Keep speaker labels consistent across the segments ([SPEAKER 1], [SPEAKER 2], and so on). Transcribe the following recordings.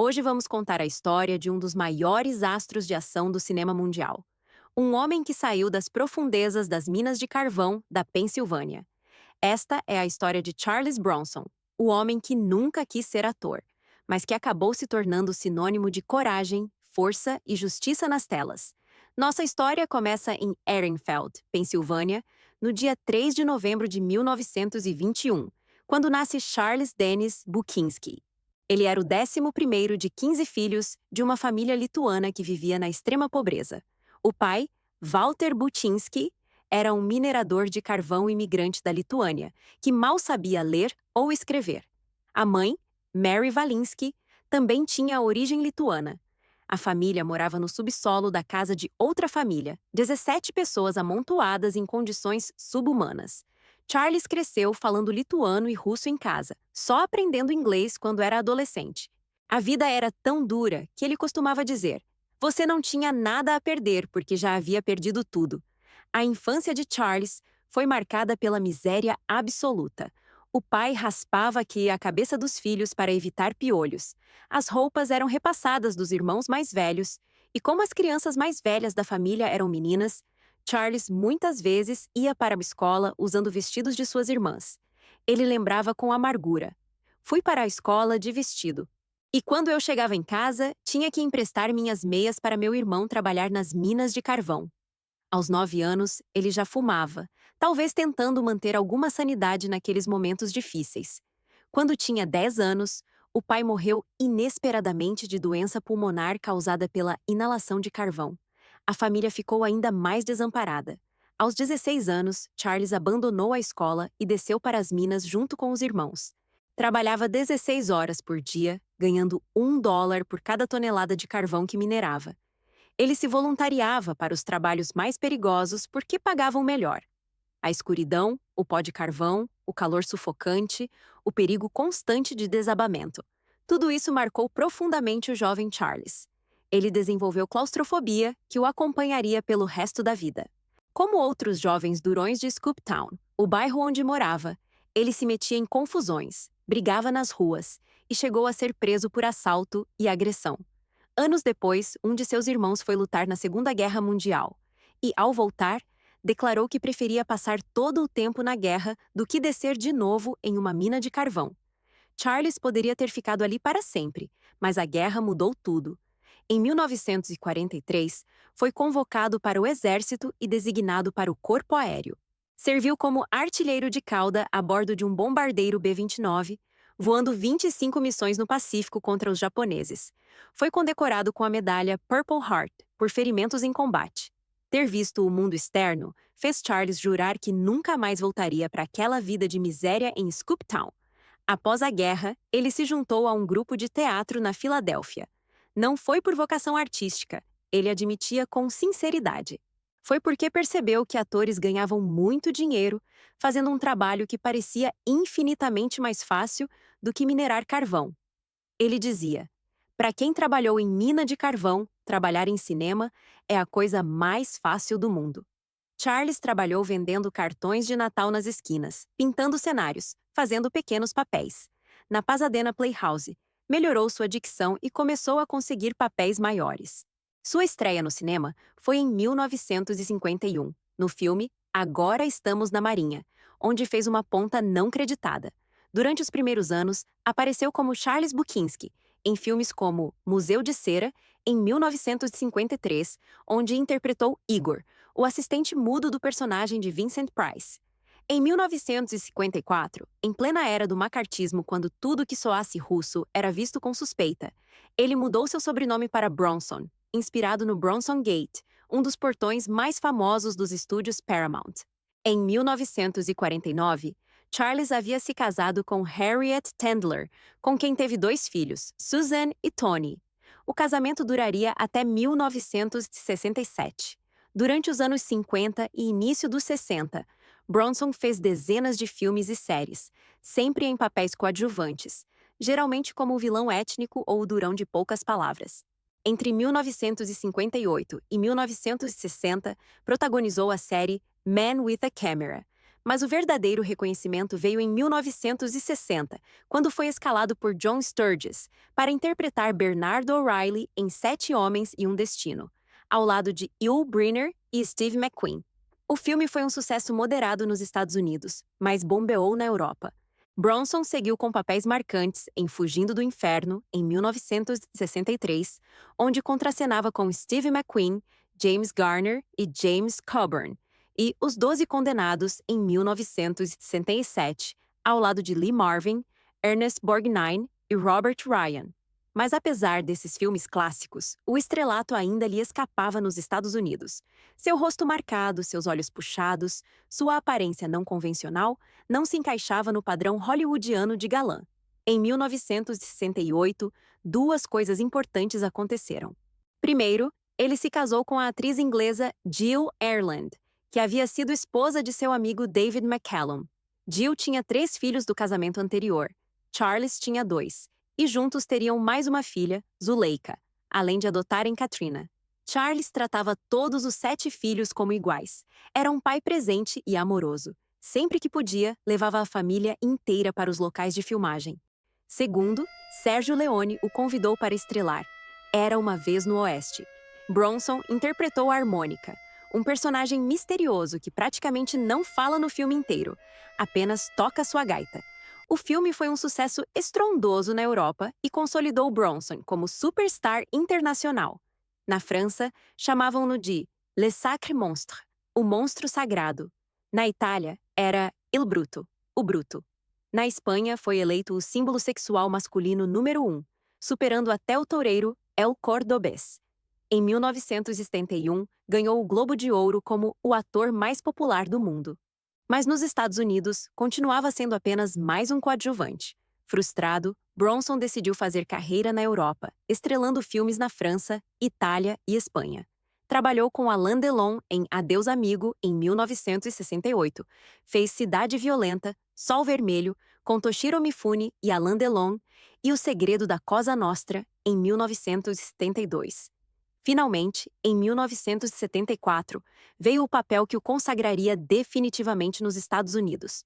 [SPEAKER 1] Hoje vamos contar a história de um dos maiores astros de ação do cinema mundial. Um homem que saiu das profundezas das minas de carvão da Pensilvânia. Esta é a história de Charles Bronson, o homem que nunca quis ser ator, mas que acabou se tornando sinônimo de coragem, força e justiça nas telas. Nossa história começa em Ehrenfeld, Pensilvânia, no dia 3 de novembro de 1921, quando nasce Charles Dennis Buczynski. Ele era o 11º de 15 filhos de uma família lituana que vivia na extrema pobreza. O pai, Walter Buczynski, era um minerador de carvão imigrante da Lituânia, que mal sabia ler ou escrever. A mãe, Mary Waliński, também tinha origem lituana. A família morava no subsolo da casa de outra família, 17 pessoas amontoadas em condições subhumanas. Charles cresceu falando lituano e russo em casa, só aprendendo inglês quando era adolescente. A vida era tão dura que ele costumava dizer: "Você não tinha nada a perder porque já havia perdido tudo." A infância de Charles foi marcada pela miséria absoluta. O pai raspava aqui a cabeça dos filhos para evitar piolhos. As roupas eram repassadas dos irmãos mais velhos, e como as crianças mais velhas da família eram meninas, Charles muitas vezes ia para a escola usando vestidos de suas irmãs. Ele lembrava com amargura: "Fui para a escola de vestido. E quando eu chegava em casa, tinha que emprestar minhas meias para meu irmão trabalhar nas minas de carvão." Aos 9 anos, ele já fumava, talvez tentando manter alguma sanidade naqueles momentos difíceis. Quando tinha 10 anos, o pai morreu inesperadamente de doença pulmonar causada pela inalação de carvão. A família ficou ainda mais desamparada. Aos 16 anos, Charles abandonou a escola e desceu para as minas junto com os irmãos. Trabalhava 16 horas por dia, ganhando $1 por cada tonelada de carvão que minerava. Ele se voluntariava para os trabalhos mais perigosos porque pagavam melhor. A escuridão, o pó de carvão, o calor sufocante, o perigo constante de desabamento. Tudo isso marcou profundamente o jovem Charles. Ele desenvolveu claustrofobia que o acompanharia pelo resto da vida. Como outros jovens durões de Scooptown, o bairro onde morava, ele se metia em confusões, brigava nas ruas e chegou a ser preso por assalto e agressão. Anos depois, um de seus irmãos foi lutar na Segunda Guerra Mundial e, ao voltar, declarou que preferia passar todo o tempo na guerra do que descer de novo em uma mina de carvão. Charles poderia ter ficado ali para sempre, mas a guerra mudou tudo. Em 1943, foi convocado para o exército e designado para o Corpo Aéreo. Serviu como artilheiro de cauda a bordo de um bombardeiro B-29, voando 25 missões no Pacífico contra os japoneses. Foi condecorado com a medalha Purple Heart por ferimentos em combate. Ter visto o mundo externo fez Charles jurar que nunca mais voltaria para aquela vida de miséria em Scooptown. Após a guerra, ele se juntou a um grupo de teatro na Filadélfia. Não foi por vocação artística, ele admitia com sinceridade. Foi porque percebeu que atores ganhavam muito dinheiro fazendo um trabalho que parecia infinitamente mais fácil do que minerar carvão. Ele dizia: "Para quem trabalhou em mina de carvão, trabalhar em cinema é a coisa mais fácil do mundo." Charles trabalhou vendendo cartões de Natal nas esquinas, pintando cenários, fazendo pequenos papéis. Na Pasadena Playhouse, melhorou sua dicção e começou a conseguir papéis maiores. Sua estreia no cinema foi em 1951, no filme Agora Estamos na Marinha, onde fez uma ponta não creditada. Durante os primeiros anos, apareceu como Charles Buczynski, em filmes como Museu de Cera, em 1953, onde interpretou Igor, o assistente mudo do personagem de Vincent Price. Em 1954, em plena era do macartismo, quando tudo que soasse russo era visto com suspeita, ele mudou seu sobrenome para Bronson, inspirado no Bronson Gate, um dos portões mais famosos dos estúdios Paramount. Em 1949, Charles havia se casado com Harriet Tendler, com quem teve 2 filhos, Susan e Tony. O casamento duraria até 1967. Durante os anos 50 e início dos 60, Bronson fez dezenas de filmes e séries, sempre em papéis coadjuvantes, geralmente como o vilão étnico ou o durão de poucas palavras. Entre 1958 e 1960, protagonizou a série Man with a Camera, Mas o verdadeiro reconhecimento veio em 1960, quando foi escalado por John Sturges para interpretar Bernard O'Reilly em Sete Homens e um Destino, ao lado de Yul Brynner e Steve McQueen. O filme foi um sucesso moderado nos Estados Unidos, mas bombeou na Europa. Bronson seguiu com papéis marcantes em Fugindo do Inferno, em 1963, onde contracenava com Steve McQueen, James Garner e James Coburn, e Os Doze Condenados, em 1967, ao lado de Lee Marvin, Ernest Borgnine e Robert Ryan. Mas apesar desses filmes clássicos, o estrelato ainda lhe escapava nos Estados Unidos. Seu rosto marcado, seus olhos puxados, sua aparência não convencional não se encaixava no padrão hollywoodiano de galã. Em 1968, duas coisas importantes aconteceram. Primeiro, ele se casou com a atriz inglesa Jill Erland, que havia sido esposa de seu amigo David McCallum. Jill tinha 3 filhos do casamento anterior. Charles tinha 2, e juntos teriam mais uma filha, Zuleika, além de adotarem Katrina. Charles tratava todos os 7 filhos como iguais. Era um pai presente e amoroso. Sempre que podia, levava a família inteira para os locais de filmagem. Segundo, Sergio Leone o convidou para estrelar Era uma Vez no Oeste. Bronson interpretou a harmônica, um personagem misterioso que praticamente não fala no filme inteiro, apenas toca sua gaita. O filme foi um sucesso estrondoso na Europa e consolidou Bronson como superstar internacional. Na França, chamavam-no de Le Sacré Monstre, o monstro sagrado. Na Itália, era Il Bruto, o bruto. Na Espanha, foi eleito o símbolo sexual masculino número 1, superando até o toureiro El Cordobés. Em 1971, ganhou o Globo de Ouro como o ator mais popular do mundo. Mas nos Estados Unidos, continuava sendo apenas mais um coadjuvante. Frustrado, Bronson decidiu fazer carreira na Europa, estrelando filmes na França, Itália e Espanha. Trabalhou com Alain Delon em Adeus Amigo, em 1968. Fez Cidade Violenta, Sol Vermelho, com Toshiro Mifune e Alain Delon, e O Segredo da Cosa Nostra, em 1972. Finalmente, em 1974, veio o papel que o consagraria definitivamente nos Estados Unidos.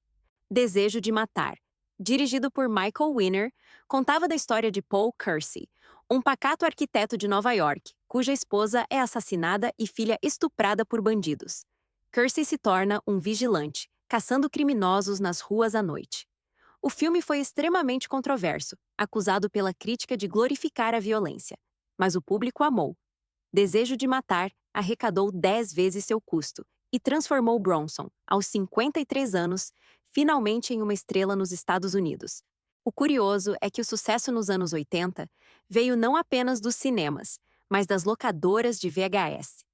[SPEAKER 1] Desejo de Matar, dirigido por Michael Winner, contava da história de Paul Kersey, um pacato arquiteto de Nova York, cuja esposa é assassinada e filha estuprada por bandidos. Kersey se torna um vigilante, caçando criminosos nas ruas à noite. O filme foi extremamente controverso, acusado pela crítica de glorificar a violência, mas o público amou. Desejo de Matar arrecadou 10 vezes seu custo e transformou Bronson, aos 53 anos, finalmente em uma estrela nos Estados Unidos. O curioso é que o sucesso nos anos 80 veio não apenas dos cinemas, mas das locadoras de VHS.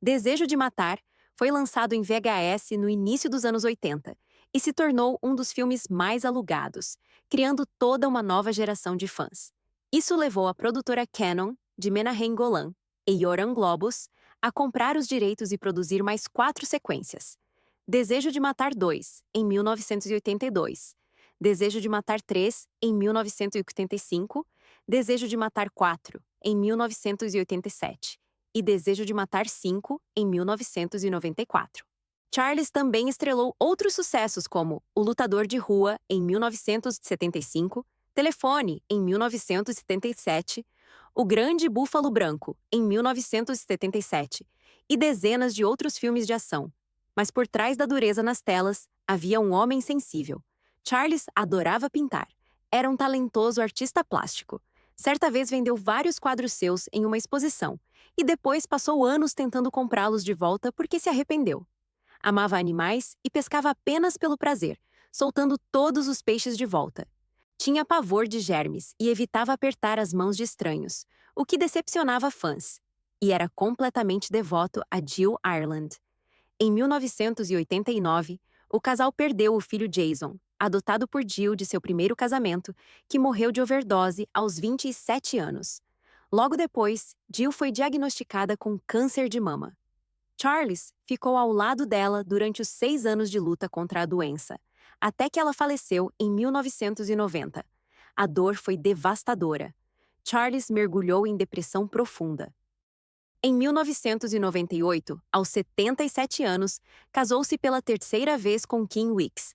[SPEAKER 1] Desejo de Matar foi lançado em VHS no início dos anos 80 e se tornou um dos filmes mais alugados, criando toda uma nova geração de fãs. Isso levou a produtora Canon, de Menahem Golan, e Yoram Globus, a comprar os direitos e produzir mais 4 sequências. Desejo de Matar 2, em 1982. Desejo de Matar 3, em 1985. Desejo de Matar 4, em 1987. E Desejo de Matar 5, em 1994. Charles também estrelou outros sucessos como O Lutador de Rua, em 1975, Telefone, em 1977, O Grande Búfalo Branco, em 1977, e dezenas de outros filmes de ação. Mas por trás da dureza nas telas, havia um homem sensível. Charles adorava pintar. Era um talentoso artista plástico. Certa vez vendeu vários quadros seus em uma exposição, e depois passou anos tentando comprá-los de volta porque se arrependeu. Amava animais e pescava apenas pelo prazer, soltando todos os peixes de volta. Tinha pavor de germes e evitava apertar as mãos de estranhos, o que decepcionava fãs. E era completamente devoto a Jill Ireland. Em 1989, o casal perdeu o filho Jason, adotado por Jill de seu primeiro casamento, que morreu de overdose aos 27 anos. Logo depois, Jill foi diagnosticada com câncer de mama. Charles ficou ao lado dela durante os 6 anos de luta contra a doença, até que ela faleceu em 1990. A dor foi devastadora. Charles mergulhou em depressão profunda. Em 1998, aos 77 anos, casou-se pela terceira vez com Kim Weeks.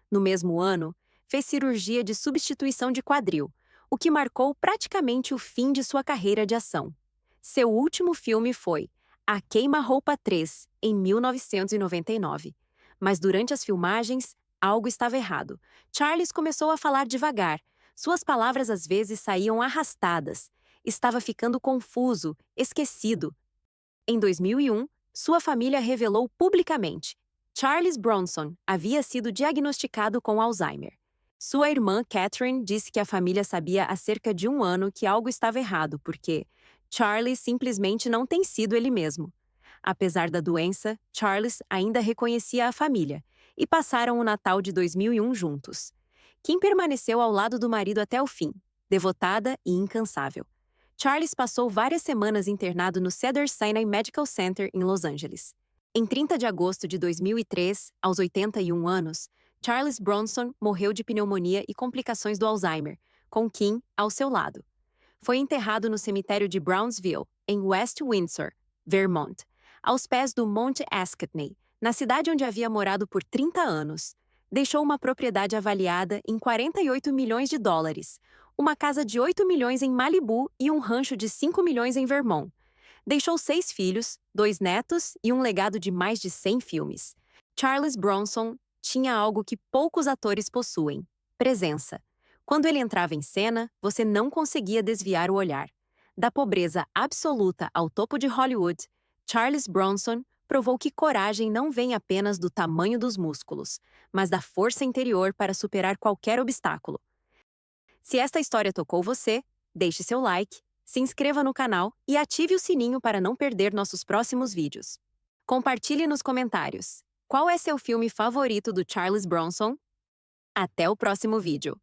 [SPEAKER 1] No mesmo ano, fez cirurgia de substituição de quadril, o que marcou praticamente o fim de sua carreira de ação. Seu último filme foi A Queima-Roupa 3, em 1999. Mas durante as filmagens, algo estava errado. Charles começou a falar devagar. Suas palavras às vezes saíam arrastadas. Estava ficando confuso, esquecido. Em 2001, sua família revelou publicamente: Charles Bronson havia sido diagnosticado com Alzheimer. Sua irmã, Catherine, disse que a família sabia há cerca de um ano que algo estava errado porque Charles simplesmente não tem sido ele mesmo. Apesar da doença, Charles ainda reconhecia a família e passaram o Natal de 2001 juntos. Kim permaneceu ao lado do marido até o fim, devotada e incansável. Charles passou várias semanas internado no Cedars-Sinai Medical Center, em Los Angeles. Em 30 de agosto de 2003, aos 81 anos, Charles Bronson morreu de pneumonia e complicações do Alzheimer, com Kim ao seu lado. Foi enterrado no cemitério de Brownsville, em West Windsor, Vermont, aos pés do Monte Ascutney, na cidade onde havia morado por 30 anos. Deixou uma propriedade avaliada em 48 milhões de dólares, uma casa de 8 milhões em Malibu e um rancho de 5 milhões em Vermont. Deixou 6 filhos, 2 netos e um legado de mais de 100 filmes. Charles Bronson tinha algo que poucos atores possuem: presença. Quando ele entrava em cena, você não conseguia desviar o olhar. Da pobreza absoluta ao topo de Hollywood, Charles Bronson provou que coragem não vem apenas do tamanho dos músculos, mas da força interior para superar qualquer obstáculo. Se esta história tocou você, deixe seu like, se inscreva no canal e ative o sininho para não perder nossos próximos vídeos. Compartilhe nos comentários. Qual é seu filme favorito do Charles Bronson? Até o próximo vídeo!